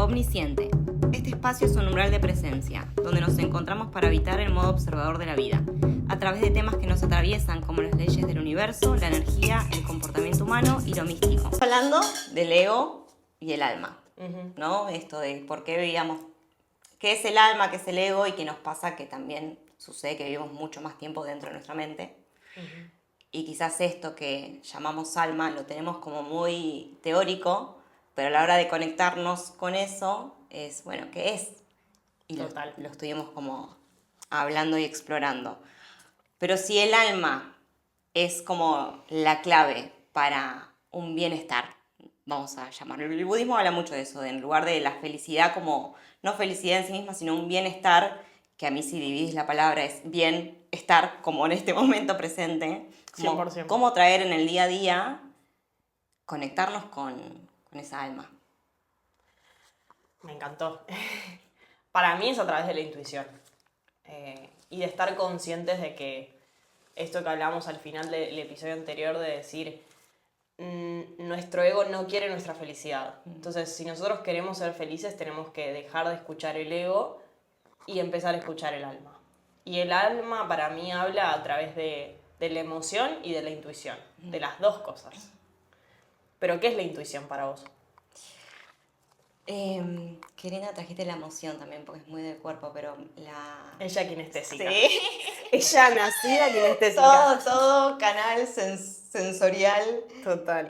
Omnisciente. Este espacio es un umbral de presencia, donde nos encontramos para habitar el modo observador de la vida, a través de temas que nos atraviesan como las leyes del universo, la energía, el comportamiento humano y lo místico. Hablando del ego y el alma, ¿no? Esto de por qué vivíamos, qué es el alma, qué es el ego y qué nos pasa que también sucede que vivimos mucho más tiempo dentro de nuestra mente. Y quizás esto que llamamos alma lo tenemos como muy teórico, pero a la hora de conectarnos con eso es, bueno, ¿qué es? Y lo estuvimos como hablando y explorando. Pero si el alma es como la clave para un bienestar, vamos a llamarlo. El budismo habla mucho de eso, de, en lugar de la felicidad como, no felicidad en sí misma, sino un bienestar, que a mí si dividís la palabra es bienestar, como en este momento presente. Como 100%. cómo traer en el día a día, conectarnos con esa alma. Me encantó. Para mí es a través de la intuición. Y de estar conscientes de que esto que hablamos al final del episodio anterior, de decir, nuestro ego no quiere nuestra felicidad. Entonces, si nosotros queremos ser felices, tenemos que dejar de escuchar el ego y empezar a escuchar el alma. Y el alma para mí habla a través de la emoción y de la intuición, de las dos cosas. ¿Pero qué es la intuición para vos? Qué linda trajiste la emoción también, porque es muy del cuerpo, pero la... Ella kinestésica. Sí. Ella nacida kinestésica. Todo canal sensorial. Total.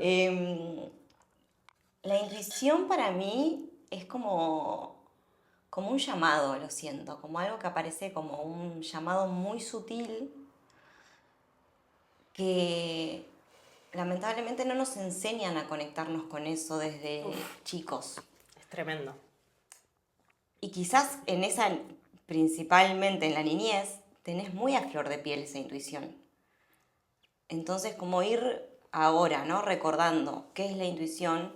La intuición para mí es como un llamado, lo siento, como algo que aparece como un llamado muy sutil que lamentablemente no nos enseñan a conectarnos con eso desde chicos. Es tremendo. Y quizás en esa, principalmente en la niñez, tenés muy a flor de piel esa intuición. Entonces, como ir ahora, ¿no? Recordando qué es la intuición,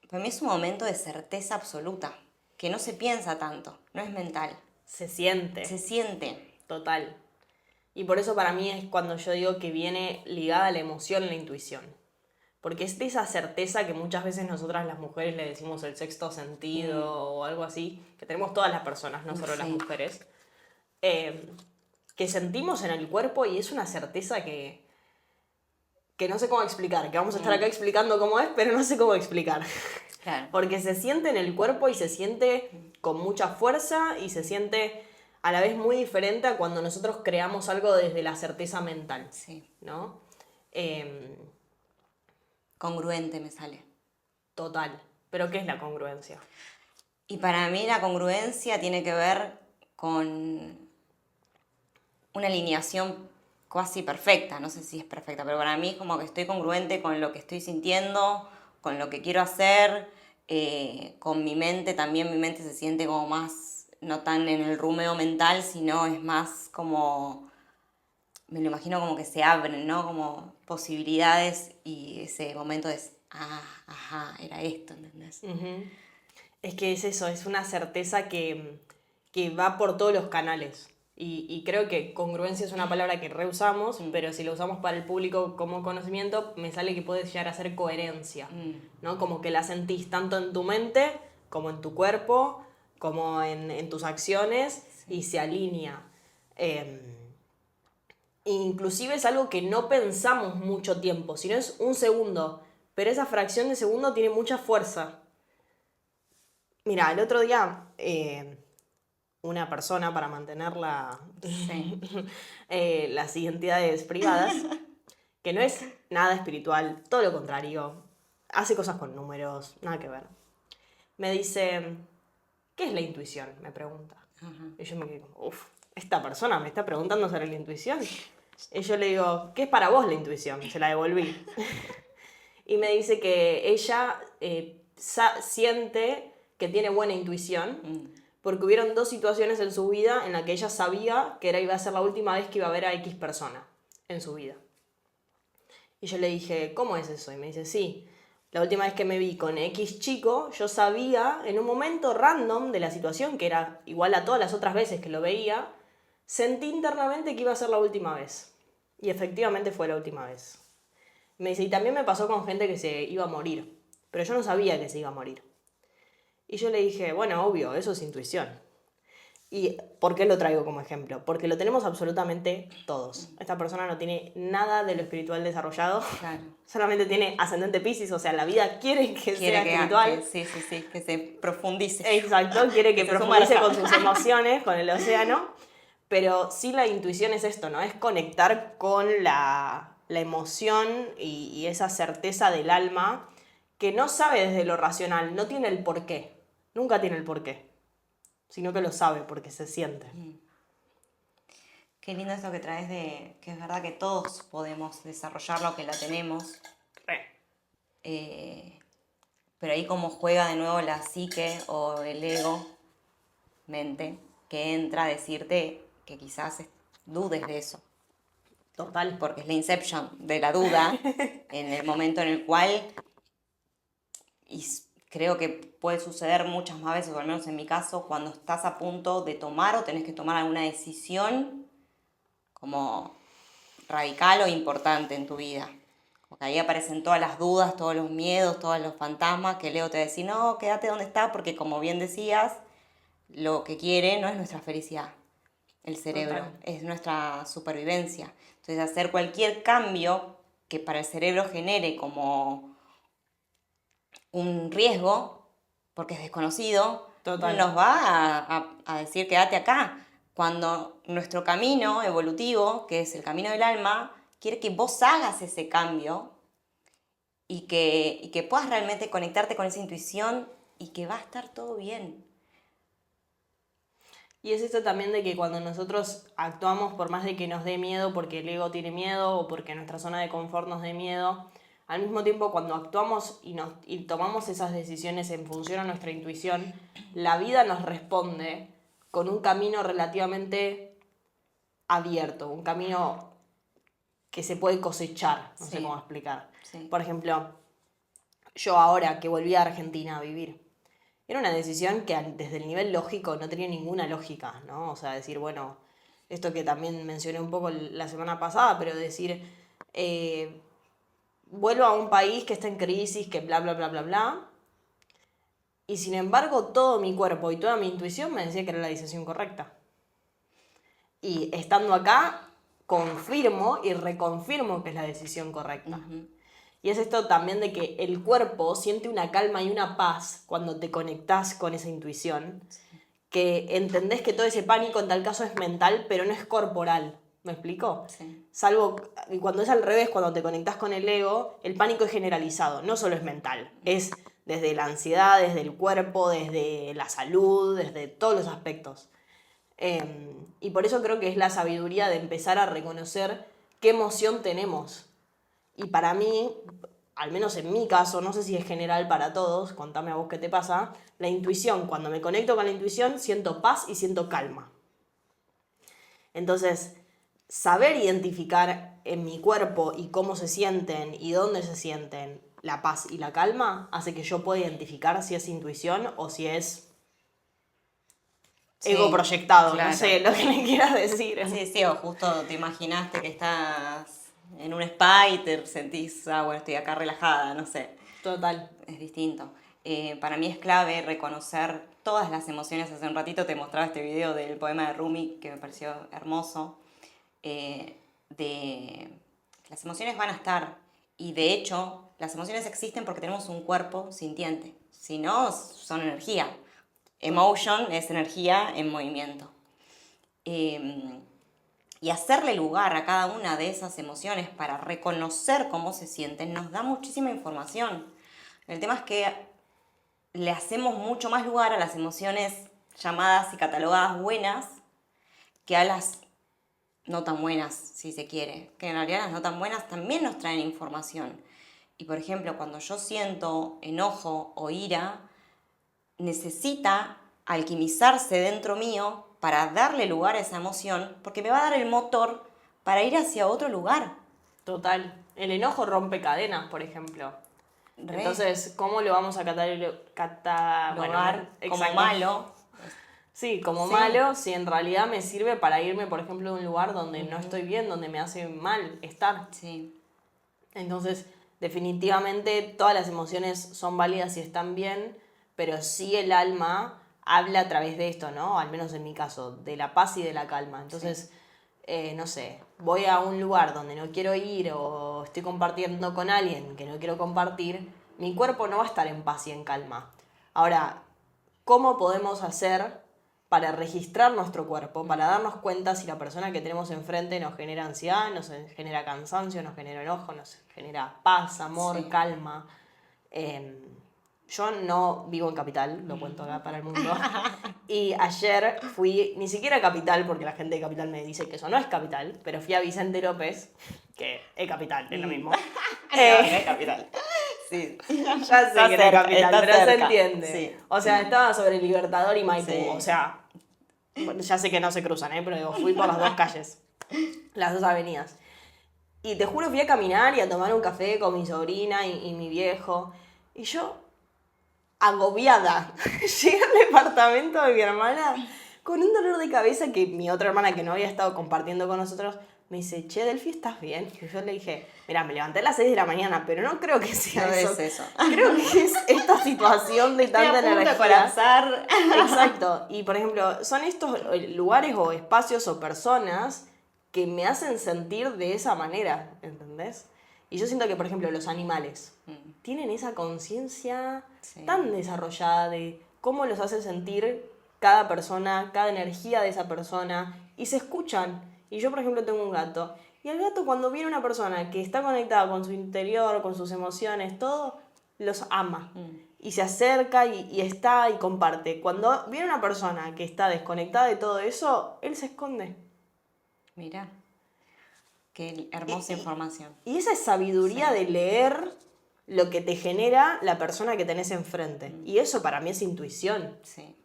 para mí es un momento de certeza absoluta, que no se piensa tanto, no es mental. Se siente. Se siente. Total. Y por eso para mí es cuando yo digo que viene ligada a la emoción la intuición. Porque es de esa certeza que muchas veces nosotras las mujeres le decimos el sexto sentido o algo así, que tenemos todas las personas, no solo las mujeres, que sentimos en el cuerpo y es una certeza que no sé cómo explicar, que vamos a estar acá explicando cómo es, pero no sé cómo explicar. Claro. Porque se siente en el cuerpo y se siente con mucha fuerza y se siente a la vez muy diferente a cuando nosotros creamos algo desde la certeza mental. Sí. ¿No? Congruente me sale. Total. ¿Pero qué es la congruencia? Y para mí la congruencia tiene que ver con una alineación casi perfecta, no sé si es perfecta, pero para mí es como que estoy congruente con lo que estoy sintiendo, con lo que quiero hacer, con mi mente, también mi mente se siente como más, no tan en el rumeo mental, sino es más como, me lo imagino como que se abren, ¿no? Como posibilidades y ese momento es, ajá, era esto, ¿entendés? Es que es eso, es una certeza que va por todos los canales. Y creo que congruencia es una palabra que reusamos, pero si lo usamos para el público como conocimiento, me sale que puede llegar a ser coherencia, ¿no? Como que la sentís tanto en tu mente, como en tu cuerpo, como en tus acciones, y se alinea. Inclusive es algo que no pensamos mucho tiempo, sino es un segundo, pero esa fracción de segundo tiene mucha fuerza. Mira, el otro día una persona, para mantener las identidades privadas, que no es nada espiritual, todo lo contrario, hace cosas con números, nada que ver. Me dice, ¿qué es la intuición? Me pregunta. Y yo me quedo, esta persona me está preguntando sobre la intuición. Y yo le digo, ¿qué es para vos la intuición? Se la devolví. Y me dice que ella siente que tiene buena intuición, porque hubieron 2 situaciones en su vida en las que ella sabía que iba a ser la última vez que iba a ver a X persona en su vida. Y yo le dije, ¿cómo es eso? Y me dice, sí, la última vez que me vi con X chico, yo sabía en un momento random de la situación, que era igual a todas las otras veces que lo veía, sentí internamente que iba a ser la última vez. Y efectivamente fue la última vez. Me dice, y también me pasó con gente que se iba a morir, pero yo no sabía que se iba a morir. Y yo le dije, bueno, obvio, eso es intuición. ¿Y por qué lo traigo como ejemplo? Porque lo tenemos absolutamente todos. Esta persona no tiene nada de lo espiritual desarrollado. Claro. Solamente tiene ascendente Piscis, o sea, la vida quiere que sea espiritual. Sí, que se profundice. Exacto, quiere que se profundice sumerja. con sus emociones, con el océano. Pero sí, la intuición es esto, ¿no? Es conectar con la emoción y esa certeza del alma que no sabe desde lo racional, no tiene el porqué. Nunca tiene el porqué, sino que lo sabe porque se siente. Qué lindo eso que traes de que es verdad que todos podemos desarrollar lo que la tenemos. Pero ahí como juega de nuevo la psique o el ego, mente, que entra a decirte que quizás dudes de eso. Total. Porque es la inception de la duda en el momento en el cual, y creo que puede suceder muchas más veces, o al menos en mi caso, cuando estás a punto de tomar o tenés que tomar alguna decisión como radical o importante en tu vida. Porque ahí aparecen todas las dudas, todos los miedos, todos los fantasmas que Leo te dice, no, quédate donde estás, porque como bien decías, lo que quiere no es nuestra felicidad, el cerebro, Total. es nuestra supervivencia. Entonces hacer cualquier cambio que para el cerebro genere como un riesgo, porque es desconocido, Total. nos va a decir quédate acá. Cuando nuestro camino evolutivo, que es el camino del alma, quiere que vos hagas ese cambio y que puedas realmente conectarte con esa intuición y que va a estar todo bien. Y es esto también de que cuando nosotros actuamos, por más de que nos dé miedo porque el ego tiene miedo o porque nuestra zona de confort nos dé miedo, al mismo tiempo cuando actuamos y tomamos esas decisiones en función a nuestra intuición, la vida nos responde con un camino relativamente abierto, un camino que se puede cosechar, no sé cómo explicar. Sí. Por ejemplo, yo ahora que volví a Argentina a vivir, era una decisión que desde el nivel lógico no tenía ninguna lógica, ¿no? O sea, decir, bueno, esto que también mencioné un poco la semana pasada, pero decir, vuelvo a un país que está en crisis, que bla, bla, bla, bla, bla. Y sin embargo, todo mi cuerpo y toda mi intuición me decía que era la decisión correcta. Y estando acá, confirmo y reconfirmo que es la decisión correcta. Uh-huh. Y es esto también de que el cuerpo siente una calma y una paz cuando te conectás con esa intuición, sí, que entendés que todo ese pánico en tal caso es mental, pero no es corporal. ¿Me explico? Sí. Salvo cuando es al revés, cuando te conectás con el ego, el pánico es generalizado, no solo es mental, es desde la ansiedad, desde el cuerpo, desde la salud, desde todos los aspectos. Y por eso creo que es la sabiduría de empezar a reconocer qué emoción tenemos. Y para mí, al menos en mi caso, no sé si es general para todos, contame a vos qué te pasa, la intuición, cuando me conecto con la intuición, siento paz y siento calma. Entonces, saber identificar en mi cuerpo y cómo se sienten y dónde se sienten la paz y la calma hace que yo pueda identificar si es intuición o si es ego proyectado, claro. No sé lo que le quieras decir. Sí, o justo te imaginaste que estás en un spa y te sentís, bueno, estoy acá relajada, no sé. Total. Es distinto. Para mí es clave reconocer todas las emociones. Hace un ratito te mostraba este video del poema de Rumi que me pareció hermoso. Las emociones van a estar y de hecho las emociones existen porque tenemos un cuerpo sintiente. Si no, son energía. Emotion es energía en movimiento. Y hacerle lugar a cada una de esas emociones para reconocer cómo se sienten nos da muchísima información. El tema es que le hacemos mucho más lugar a las emociones llamadas y catalogadas buenas que a las no tan buenas, si se quiere. Que en realidad las no tan buenas también nos traen información. Y por ejemplo, cuando yo siento enojo o ira, necesita alquimizarse dentro mío para darle lugar a esa emoción, porque me va a dar el motor para ir hacia otro lugar. Total. El enojo rompe cadenas, por ejemplo. Entonces, ¿cómo lo vamos a catalogar como malo? Sí, como malo, si en realidad me sirve para irme, por ejemplo, de un lugar donde no estoy bien, donde me hace mal estar. Sí. Entonces, definitivamente todas las emociones son válidas y están bien, pero sí el alma habla a través de esto, ¿no? Al menos en mi caso, de la paz y de la calma. Entonces, no sé, voy a un lugar donde no quiero ir o estoy compartiendo con alguien que no quiero compartir, mi cuerpo no va a estar en paz y en calma. Ahora, ¿cómo podemos hacer para registrar nuestro cuerpo, para darnos cuenta si la persona que tenemos enfrente nos genera ansiedad, nos genera cansancio, nos genera enojo, nos genera paz, amor, calma? Yo no vivo en Capital, lo cuento acá para el mundo. Y ayer fui, ni siquiera a Capital, porque la gente de Capital me dice que eso no es Capital, pero fui a Vicente López, que es Capital, es lo mismo. Es Capital. Sí. Ya sé que no es Capital, pero se entiende. Sí. O sea, estaba sobre Libertador y Maipú. Sí. O sea, bueno, ya sé que no se cruzan, pero digo, fui por las dos calles, las dos avenidas. Y te juro, fui a caminar y a tomar un café con mi sobrina y mi viejo. Y yo, agobiada, llegué al departamento de mi hermana con un dolor de cabeza que mi otra hermana, que no había estado compartiendo con nosotros, me dice, che, Delphi, ¿estás bien? Y yo le dije, mira, me levanté a las 6 de la mañana, pero no creo que sea No eso. es eso. Creo que es esta situación de tanta Estoy a punto energía. de colapsar. Exacto. Y, por ejemplo, son estos lugares o espacios o personas que me hacen sentir de esa manera, ¿entendés? Y yo siento que, por ejemplo, los animales tienen esa conciencia tan desarrollada de cómo los hace sentir cada persona, cada energía de esa persona, y se escuchan. Y yo, por ejemplo, tengo un gato. Y el gato, cuando viene una persona que está conectada con su interior, con sus emociones, todo, los ama. Y se acerca y está y comparte. Cuando viene una persona que está desconectada de todo eso, él se esconde. Mira, qué hermosa información. Y esa es sabiduría de leer lo que te genera la persona que tenés enfrente. Y eso para mí es intuición. Sí,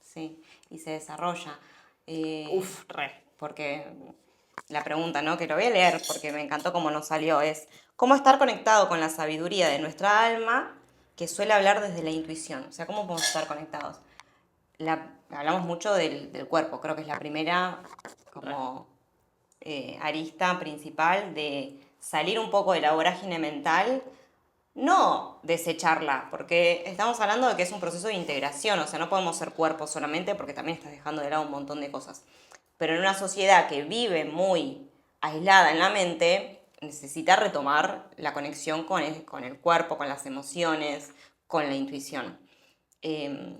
sí. Y se desarrolla. Re. Porque la pregunta, ¿no? Que lo voy a leer porque me encantó cómo nos salió, es ¿cómo estar conectado con la sabiduría de nuestra alma que suele hablar desde la intuición? O sea, ¿cómo podemos estar conectados? Hablamos mucho del cuerpo, creo que es la primera como arista principal de salir un poco de la vorágine mental, no desecharla, porque estamos hablando de que es un proceso de integración, o sea, no podemos ser cuerpo solamente porque también estás dejando de lado un montón de cosas. Pero en una sociedad que vive muy aislada en la mente, necesita retomar la conexión con el cuerpo, con las emociones, con la intuición.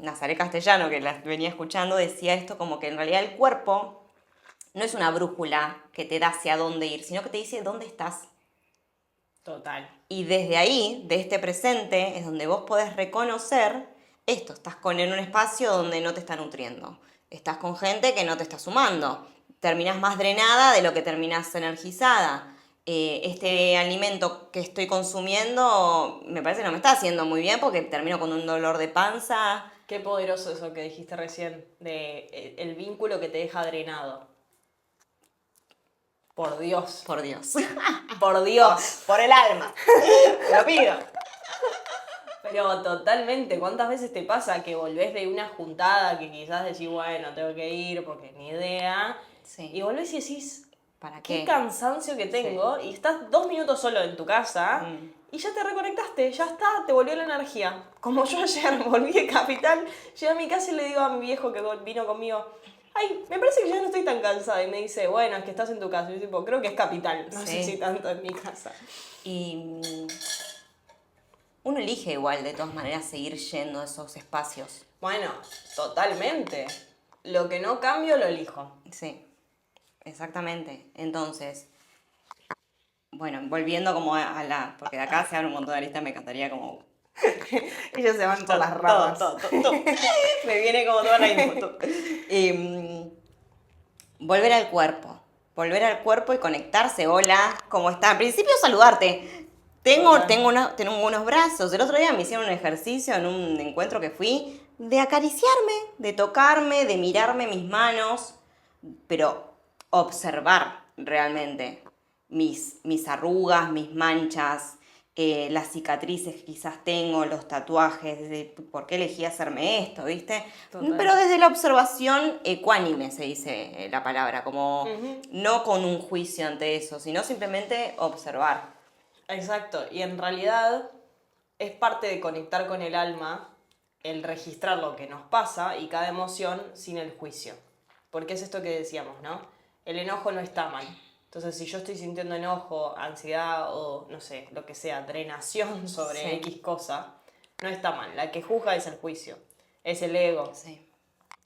Nazaré Castellano, que la venía escuchando, decía esto como que en realidad el cuerpo no es una brújula que te da hacia dónde ir, sino que te dice dónde estás. Total. Y desde ahí, de este presente, es donde vos podés reconocer esto. Estás en un espacio donde no te está nutriendo. Estás con gente que no te está sumando. Terminás más drenada de lo que terminás energizada. Este alimento que estoy consumiendo me parece que no me está haciendo muy bien porque termino con un dolor de panza. Qué poderoso eso que dijiste recién, de el vínculo que te deja drenado. Por Dios. Por Dios. Por Dios. Por el alma. Te lo pido. Pero totalmente, ¿cuántas veces te pasa que volvés de una juntada que quizás decís, bueno, tengo que ir porque ni idea, Sí. y volvés y decís, ¿Para qué qué? cansancio que tengo, y estás 2 minutos solo en tu casa, y ya te reconectaste, ya está, te volvió la energía. Como yo ayer volví de Capital, llegué a mi casa y le digo a mi viejo que vino conmigo, ay, me parece que ya no estoy tan cansada, y me dice, bueno, es que estás en tu casa, y yo tipo, creo que es Capital, no sé si tanto en mi casa. Y uno elige igual, de todas maneras, seguir yendo a esos espacios. Bueno, totalmente. Lo que no cambio, lo elijo. Sí, exactamente. Entonces, bueno, volviendo como a la... Porque de acá se abre un montón de aristas, me encantaría como... Ellos se van por las ramas. Todo. Me viene como toda la info. Volver al cuerpo. Volver al cuerpo y conectarse. Hola, ¿cómo está? Al principio saludarte. Tengo unos brazos. El otro día me hicieron un ejercicio en un encuentro que fui de acariciarme, de tocarme, de mirarme mis manos, pero observar realmente mis arrugas, mis manchas, las cicatrices que quizás tengo, los tatuajes, de por qué elegí hacerme esto, ¿viste? Total. Pero desde la observación ecuánime se dice la palabra, como no con un juicio ante eso, sino simplemente observar. Exacto, y en realidad es parte de conectar con el alma el registrar lo que nos pasa y cada emoción sin el juicio. Porque es esto que decíamos, ¿no? El enojo no está mal. Entonces, si yo estoy sintiendo enojo, ansiedad o, no sé, lo que sea, drenación sobre Sí. X cosa, no está mal. La que juzga es el juicio, es el ego. Sí.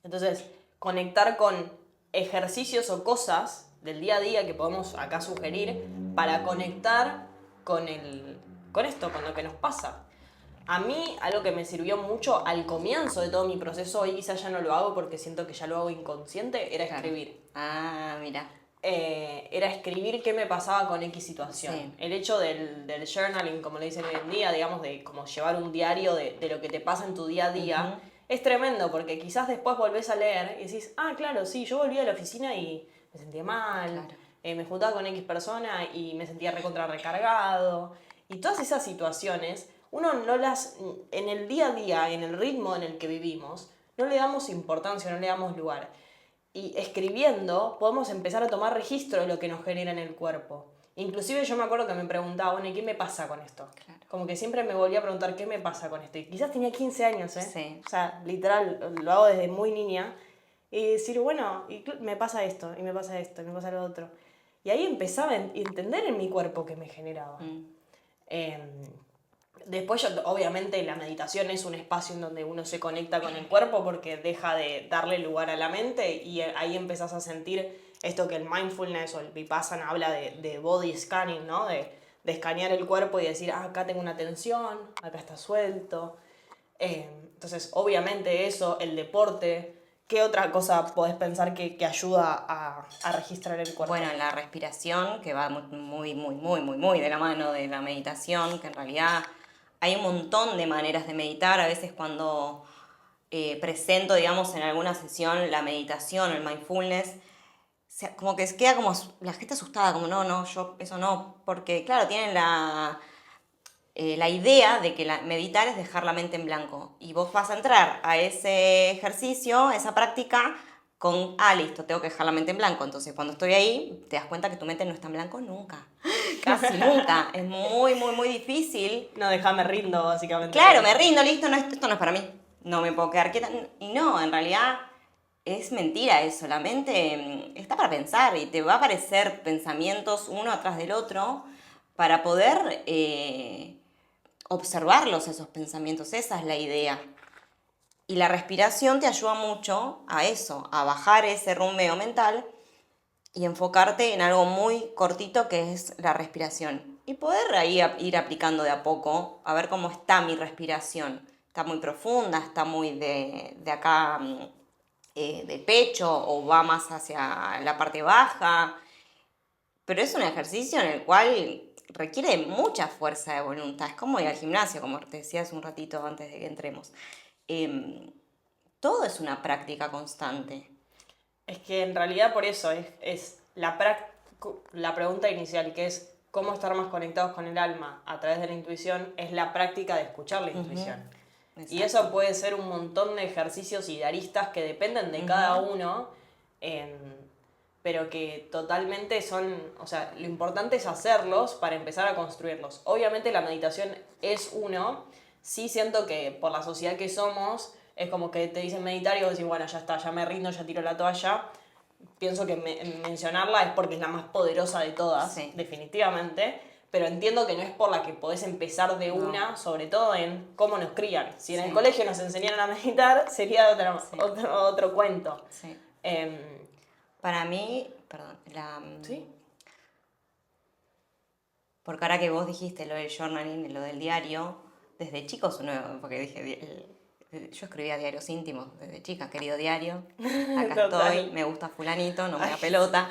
Entonces, conectar con ejercicios o cosas del día a día que podemos acá sugerir para conectar con esto, con lo que nos pasa. A mí, algo que me sirvió mucho al comienzo de todo mi proceso, hoy quizás ya no lo hago porque siento que ya lo hago inconsciente, era Claro. escribir. Ah, mira. Era escribir qué me pasaba con X situación. Sí. El hecho del journaling, como le dicen hoy en día, digamos, de como llevar un diario de lo que te pasa en tu día a día, es tremendo porque quizás después volvés a leer y decís, ah, claro, sí, yo volví a la oficina y me sentía mal, Claro. me juntaba con X persona y me sentía recontra recargado. Y todas esas situaciones, uno no las, en el día a día, en el ritmo en el que vivimos, no le damos importancia, no le damos lugar. Y escribiendo podemos empezar a tomar registro de lo que nos genera en el cuerpo. Inclusive yo me acuerdo que me preguntaba, bueno, ¿y qué me pasa con esto? Claro. Como que siempre me volvía a preguntar, ¿qué me pasa con esto? Y quizás tenía 15 años, ¿eh? Sí. O sea, literal, lo hago desde muy niña. Y decir, bueno, me pasa esto, y me pasa esto, y me pasa lo otro. Y ahí empezaba a entender en mi cuerpo qué me generaba. Después, obviamente, la meditación es un espacio en donde uno se conecta con el cuerpo porque deja de darle lugar a la mente y ahí empezás a sentir esto que el mindfulness o el vipassana habla de body scanning, ¿no? De escanear el cuerpo y decir, ah, acá tengo una tensión, acá está suelto. Entonces, obviamente eso, el deporte. ¿Qué otra cosa podés pensar que ayuda a registrar el cuerpo? Bueno, la respiración, que va muy de la mano de la meditación, que en realidad hay un montón de maneras de meditar. A veces cuando presento, digamos, en alguna sesión la meditación, el mindfulness, como que queda como la gente asustada, como no, yo eso no, porque claro, tienen la idea de que meditar es dejar la mente en blanco. Y vos vas a entrar a ese ejercicio, a esa práctica, con, listo, tengo que dejar la mente en blanco. Entonces, cuando estoy ahí, te das cuenta que tu mente no está en blanco nunca. Casi nunca. Es muy difícil. No, déjame rindo, básicamente. Claro, me rindo, listo, esto no es para mí. No me puedo quedar quieta. Y no, en realidad es mentira eso. La mente está para pensar y te va a aparecer pensamientos uno atrás del otro para poder observarlos, esos pensamientos. Esa es la idea. Y la respiración te ayuda mucho a eso, a bajar ese rumbeo mental y enfocarte en algo muy cortito que es la respiración. Y poder ahí ir aplicando de a poco, a ver cómo está mi respiración. Está muy profunda, está muy de acá del pecho o va más hacia la parte baja. Pero es un ejercicio en el cual requiere mucha fuerza de voluntad. Es como ir al gimnasio, como te decía hace un ratito antes de que entremos. Todo es una práctica constante. Es que en realidad por eso es la pregunta inicial, que es cómo estar más conectados con el alma a través de la intuición, es la práctica de escuchar la intuición. Exacto. Y eso puede ser un montón de ejercicios y de aristas que dependen de cada uno, pero que totalmente son, o sea, lo importante es hacerlos para empezar a construirlos. Obviamente la meditación es uno, sí siento que por la sociedad que somos, es como que te dicen meditar y vos decís, bueno, ya está, ya me rindo, ya tiro la toalla. Pienso que mencionarla es porque es la más poderosa de todas, Sí. definitivamente, pero entiendo que no es por la que podés empezar de una, sobre todo en cómo nos crían. Si en el colegio nos enseñaran a meditar, sería otro cuento. Sí. Para mí, perdón, ¿Sí? porque ahora que vos dijiste lo del journaling, lo del diario, desde chicos porque dije, yo escribía diarios íntimos desde chica, querido diario, acá Total. estoy, me gusta fulanito, no me da pelota.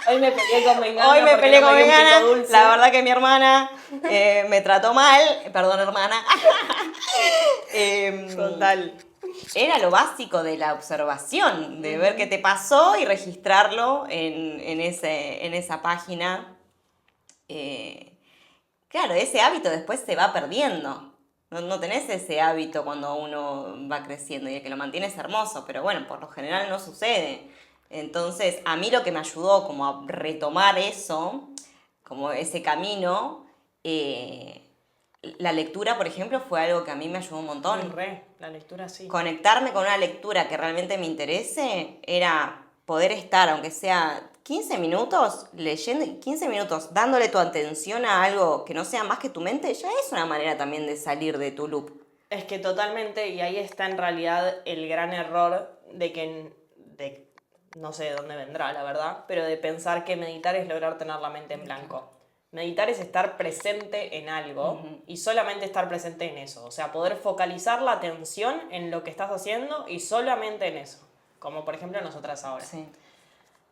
Hoy me peleé con Mengana. Hoy me porque peleé no con me dio un Mengana, pico dulce. la verdad que mi hermana me trató mal, perdón hermana. Total. Era lo básico de la observación, de ver qué te pasó y registrarlo en esa página. Claro, ese hábito después se va perdiendo. No tenés ese hábito cuando uno va creciendo y el que lo mantiene es hermoso, pero bueno, por lo general no sucede. Entonces, a mí lo que me ayudó como a retomar eso, como ese camino, la lectura, por ejemplo, fue algo que a mí me ayudó un montón. La lectura sí. Conectarme con una lectura que realmente me interese era poder estar, aunque sea 15 minutos, leyendo, 15 minutos, dándole tu atención a algo que no sea más que tu mente, ya es una manera también de salir de tu loop. Es que totalmente, y ahí está en realidad el gran error no sé de dónde vendrá, la verdad, pero de pensar que meditar es lograr tener la mente en blanco. Meditar es estar presente en algo y solamente estar presente en eso. O sea, poder focalizar la atención en lo que estás haciendo y solamente en eso. Como por ejemplo nosotras ahora. Sí.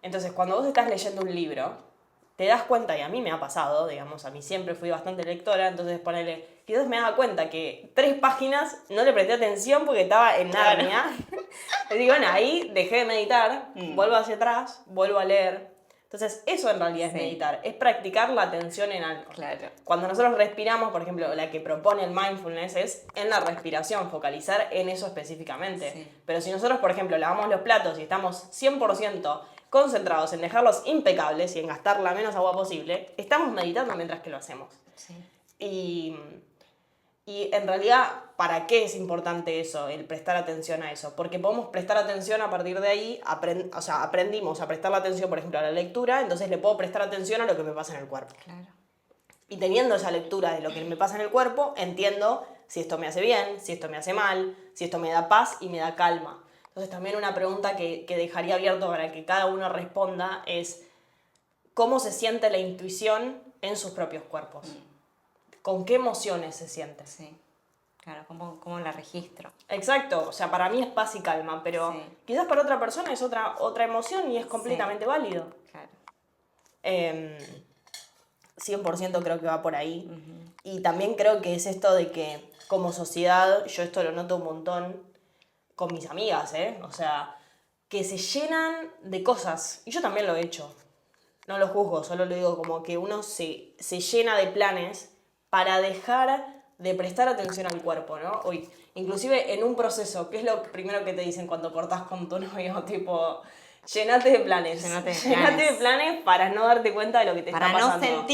Entonces, cuando vos estás leyendo un libro, te das cuenta, y a mí me ha pasado, digamos, a mí siempre fui bastante lectora, entonces ponele, quizás me daba cuenta que 3 páginas no le presté atención porque estaba en Narnia. Y digo, bueno, ahí dejé de meditar, vuelvo hacia atrás, vuelvo a leer. Entonces, eso en realidad es meditar, es practicar la atención en algo. Claro. Cuando nosotros respiramos, por ejemplo, la que propone el mindfulness es en la respiración, focalizar en eso específicamente. Sí. Pero si nosotros, por ejemplo, lavamos los platos y estamos 100% concentrados en dejarlos impecables y en gastar la menos agua posible, estamos meditando mientras que lo hacemos. Sí. Y en realidad, ¿para qué es importante eso, el prestar atención a eso? Porque podemos prestar atención a partir de ahí, aprendimos a prestar la atención, por ejemplo, a la lectura, entonces le puedo prestar atención a lo que me pasa en el cuerpo. Claro. Y teniendo esa lectura de lo que me pasa en el cuerpo, entiendo si esto me hace bien, si esto me hace mal, si esto me da paz y me da calma. Entonces también una pregunta que dejaría abierto para que cada uno responda es ¿cómo se siente la intuición en sus propios cuerpos? ¿Con qué emociones se siente? Sí. Claro, ¿cómo la registro? Exacto, o sea, para mí es paz y calma, pero quizás para otra persona es otra emoción y es completamente válido. Claro. 100% creo que va por ahí. Y también creo que es esto de que como sociedad, yo esto lo noto un montón con mis amigas, o sea, que se llenan de cosas, y yo también lo he hecho, no lo juzgo, solo lo digo como que uno se llena de planes para dejar de prestar atención al cuerpo, ¿no? Inclusive en un proceso, ¿qué es lo primero que te dicen cuando cortás con tu novio? Tipo, llenate de planes. Llenate de planes para no darte cuenta de lo que te está pasando.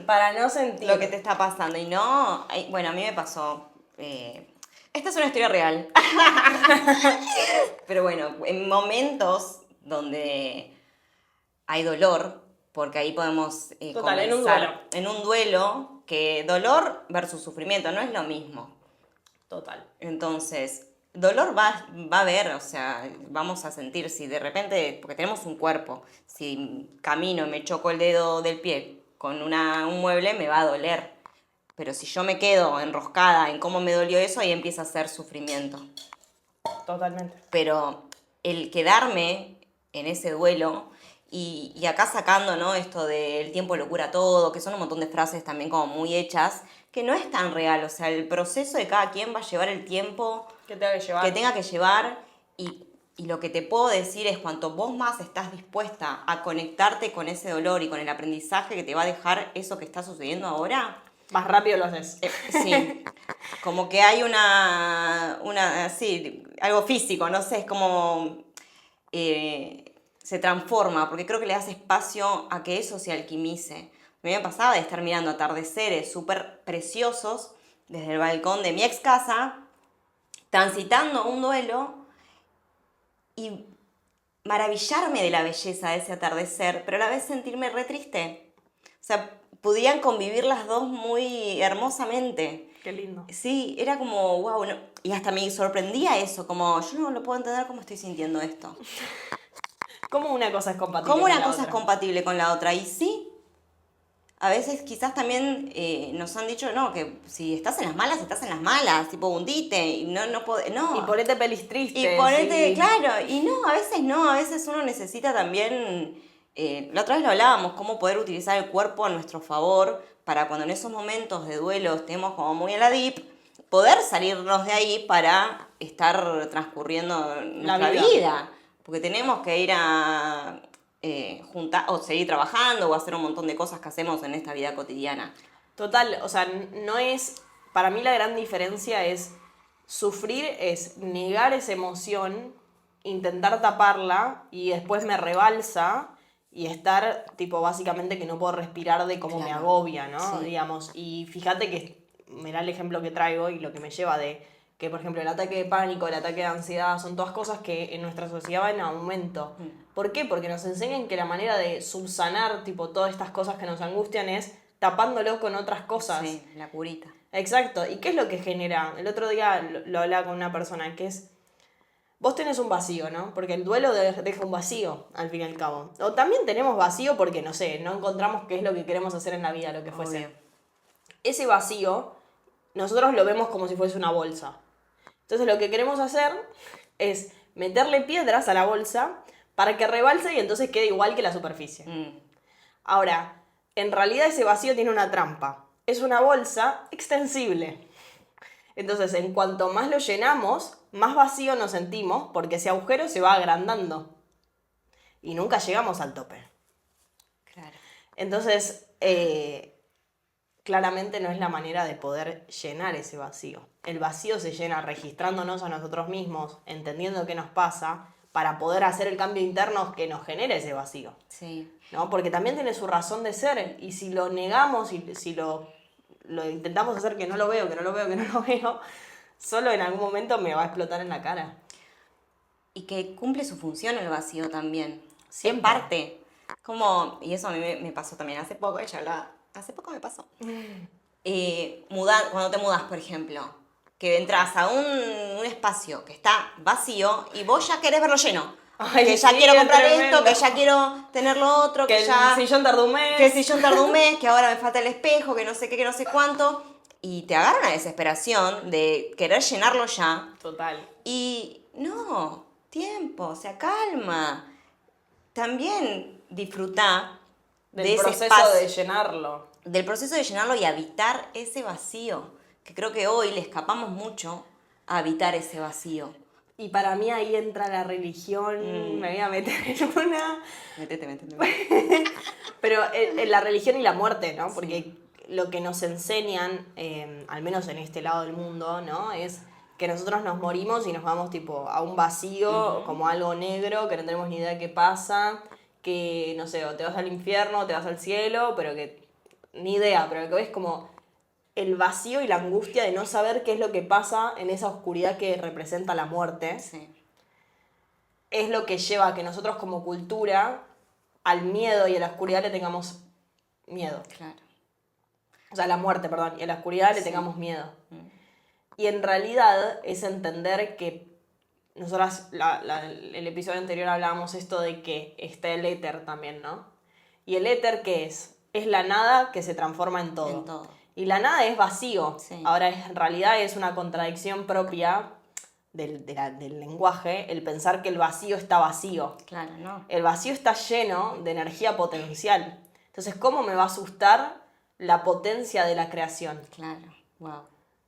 Para no sentir lo que te está pasando. Y no, bueno, a mí me pasó. Esta es una historia real. Pero bueno, en momentos donde hay dolor, porque ahí podemos Total, en un duelo, que dolor versus sufrimiento no es lo mismo. Total. Entonces, dolor va a haber, o sea, vamos a sentir si de repente, porque tenemos un cuerpo, si camino y me choco el dedo del pie con un mueble, me va a doler. Pero si yo me quedo enroscada en cómo me dolió eso, ahí empieza a ser sufrimiento. Totalmente. Pero el quedarme en ese duelo, y acá sacando, ¿no?, esto del tiempo lo cura todo, que son un montón de frases también como muy hechas, que no es tan real. O sea, el proceso de cada quien va a llevar el tiempo que tenga que llevar y lo que te puedo decir es cuanto vos más estás dispuesta a conectarte con ese dolor y con el aprendizaje que te va a dejar eso que está sucediendo ahora, más rápido lo haces. Sí, como que hay algo físico, no sé, es como se transforma, porque creo que le das espacio a que eso se alquimice. A mí me pasaba de estar mirando atardeceres súper preciosos desde el balcón de mi ex casa, transitando un duelo y maravillarme de la belleza de ese atardecer, pero a la vez sentirme re triste. O sea, podían convivir las dos muy hermosamente. Qué lindo. Sí, era como, wow, no, y hasta me sorprendía eso, como yo no lo puedo entender cómo estoy sintiendo esto. ¿Cómo una cosa es compatible ¿Cómo con una la cosa otra? es compatible con la otra? Y sí, a veces quizás también nos han dicho, no, que si estás en las malas, estás en las malas, tipo hundite, y no. Y ponete pelis tristes. Y ponete, claro, y no, a veces uno necesita también, la otra vez lo hablábamos, cómo poder utilizar el cuerpo a nuestro favor, para cuando en esos momentos de duelo estemos como muy en la deep, poder salirnos de ahí para estar transcurriendo nuestra vida. Porque tenemos que ir a juntar, o seguir trabajando, o hacer un montón de cosas que hacemos en esta vida cotidiana. Total, o sea, no es... Para mí la gran diferencia es sufrir, es negar esa emoción, intentar taparla y después me rebalsa y estar, tipo, básicamente que no puedo respirar de cómo me agobia, ¿no? Sí. Digamos, y fíjate que mirá el ejemplo que traigo y lo que me lleva de que, por ejemplo, el ataque de pánico, el ataque de ansiedad, son todas cosas que en nuestra sociedad van en aumento. ¿Por qué? Porque nos enseñan que la manera de subsanar, tipo, todas estas cosas que nos angustian es tapándolo con otras cosas. Sí, la curita. Exacto. ¿Y qué es lo que genera? El otro día lo hablaba con una persona, que es, vos tenés un vacío, ¿no? Porque el duelo deja un vacío, al fin y al cabo. O también tenemos vacío porque, no sé, no encontramos qué es lo que queremos hacer en la vida, lo que fuese. Obvio. Ese vacío, nosotros lo vemos como si fuese una bolsa. Entonces lo que queremos hacer es meterle piedras a la bolsa para que rebalse y entonces quede igual que la superficie. Ahora, en realidad ese vacío tiene una trampa. Es una bolsa extensible. Entonces, en cuanto más lo llenamos, más vacío nos sentimos porque ese agujero se va agrandando. Y nunca llegamos al tope. Claro. Entonces, claramente no es la manera de poder llenar ese vacío. El vacío se llena registrándonos a nosotros mismos, entendiendo qué nos pasa, para poder hacer el cambio interno que nos genere ese vacío. Sí. ¿No? Porque también tiene su razón de ser, y si lo negamos, y si lo intentamos hacer que no lo veo, solo en algún momento me va a explotar en la cara. Y que cumple su función el vacío también. Siempre. Es parte. Como, y eso a mí me pasó también hace poco, ella hablaba, hace poco me pasó. Cuando te mudas, por ejemplo, que entras a un espacio que está vacío y vos ya querés verlo lleno. Ay, que ya sí, quiero comprar tremendo. esto, que ya quiero tener lo otro, Que ya... el sillón tardó un mes. Que el sillón tardó un mes, que ahora me falta el espejo, que no sé qué, que no sé cuánto. Y te agarra una desesperación de querer llenarlo ya. Total. Y no, tiempo, o sea, calma. También disfruta Del de ese proceso espacio, de llenarlo. del proceso de llenarlo y habitar ese vacío. Que creo que hoy le escapamos mucho a habitar ese vacío. Y para mí ahí entra la religión, me voy a meter en una... Métete. Pero en la religión y la muerte, ¿no? Porque lo que nos enseñan, al menos en este lado del mundo, ¿no? Es que nosotros nos morimos y nos vamos tipo a un vacío, como algo negro, que no tenemos ni idea de qué pasa, que, no sé, o te vas al infierno, o te vas al cielo, pero que... Ni idea, pero lo que ves como el vacío y la angustia de no saber qué es lo que pasa en esa oscuridad que representa la muerte. Sí. Es lo que lleva a que nosotros como cultura al miedo y a la oscuridad le tengamos miedo. Claro. O sea, a la muerte, perdón, y a la oscuridad le tengamos miedo. Y en realidad es entender que nosotras, el episodio anterior hablábamos esto de que está el éter también, ¿no? ¿Y el éter qué es? Es la nada que se transforma en todo. En todo. Y la nada es vacío. Sí. Ahora, en realidad es una contradicción propia del lenguaje, el pensar que el vacío está vacío. Claro, ¿no? El vacío está lleno de energía potencial. Entonces, ¿cómo me va a asustar la potencia de la creación? Claro, wow.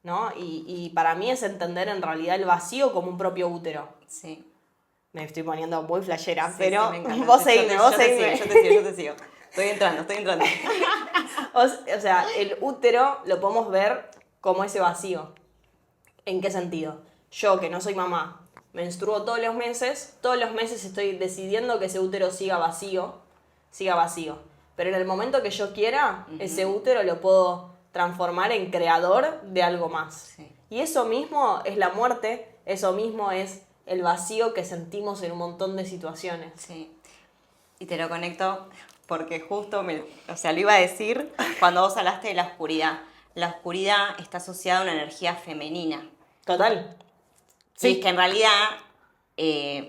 ¿No? Y para mí es entender en realidad el vacío como un propio útero. Sí. Me estoy poniendo muy flashera, Sí, pero sí, me encanta. vos Yo seguime. Yo te sigo. Estoy entrando. O sea, el útero lo podemos ver como ese vacío. ¿En qué sentido? Yo, que no soy mamá, menstruo todos los meses estoy decidiendo que ese útero siga vacío. Pero en el momento que yo quiera, ese útero lo puedo transformar en creador de algo más. Sí. Y eso mismo es la muerte, eso mismo es el vacío que sentimos en un montón de situaciones. Sí. Y te lo conecto porque justo, lo iba a decir cuando vos hablaste de la oscuridad. La oscuridad está asociada a una energía femenina. Total. Sí. Y es que en realidad,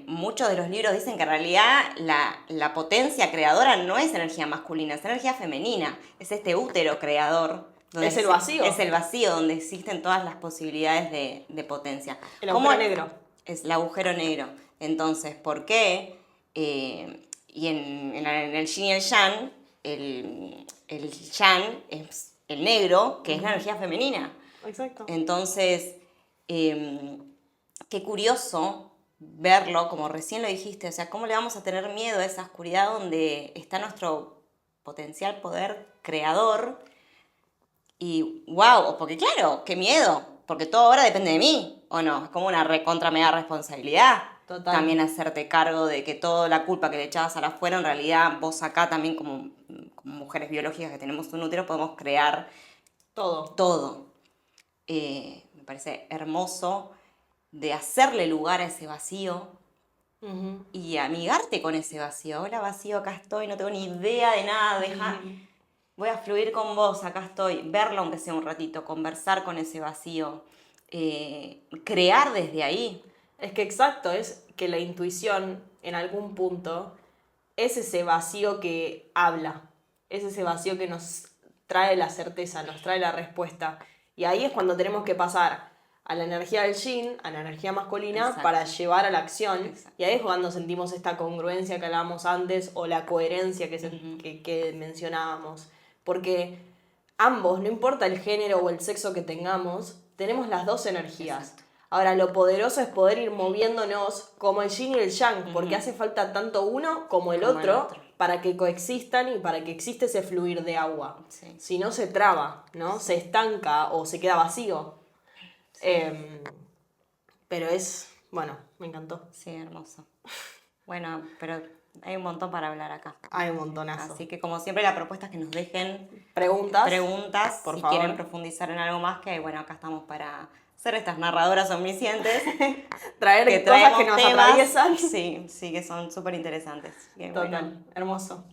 muchos de los libros dicen que en realidad la potencia creadora no es energía masculina, es energía femenina. Es este útero creador. Es el vacío. Es el vacío donde existen todas las posibilidades de potencia. El agujero negro. Es el agujero negro. Entonces, ¿por qué? Y en el yin y el yang, el yang es el negro, que es la energía femenina. Exacto. Entonces, qué curioso verlo, como recién lo dijiste, o sea, ¿cómo le vamos a tener miedo a esa oscuridad donde está nuestro potencial poder creador? Y wow, porque claro, qué miedo, porque todo ahora depende de mí, ¿o no? Es como una recontra mega responsabilidad. Total. También hacerte cargo de que toda la culpa que le echabas a la afuera, en realidad vos acá también como mujeres biológicas que tenemos un útero podemos crear Todo. todo. me parece hermoso, de hacerle lugar a ese vacío y amigarte con ese vacío. Hola vacío, acá estoy, no tengo ni idea de nada, voy a fluir con vos, acá estoy, verlo aunque sea un ratito, conversar con ese vacío, crear desde ahí. Es que exacto, es que la intuición en algún punto es ese vacío que habla, es ese vacío que nos trae la certeza, nos trae la respuesta. Y ahí es cuando tenemos que pasar a la energía del yin, a la energía masculina, Exacto. para llevar a la acción. Exacto. Y ahí es cuando sentimos esta congruencia que hablábamos antes o la coherencia que mencionábamos. Porque ambos, no importa el género o el sexo que tengamos, tenemos las dos energías. Exacto. Ahora, lo poderoso es poder ir moviéndonos como el yin y el yang, porque hace falta tanto uno como el otro para que coexistan y para que exista ese fluir de agua. Sí. Si no, se traba, ¿no? Se estanca o se queda vacío. Sí. Pero bueno, me encantó. Sí, hermoso. Bueno, pero hay un montón para hablar acá. Hay un montonazo. Así que como siempre la propuesta es que nos dejen preguntas por si favor. quieren profundizar en algo más, que bueno, acá estamos para ser estas narradoras omniscientes. Traer cosas que nos atraviesan. Sí, que son súper interesantes. Total, hermoso.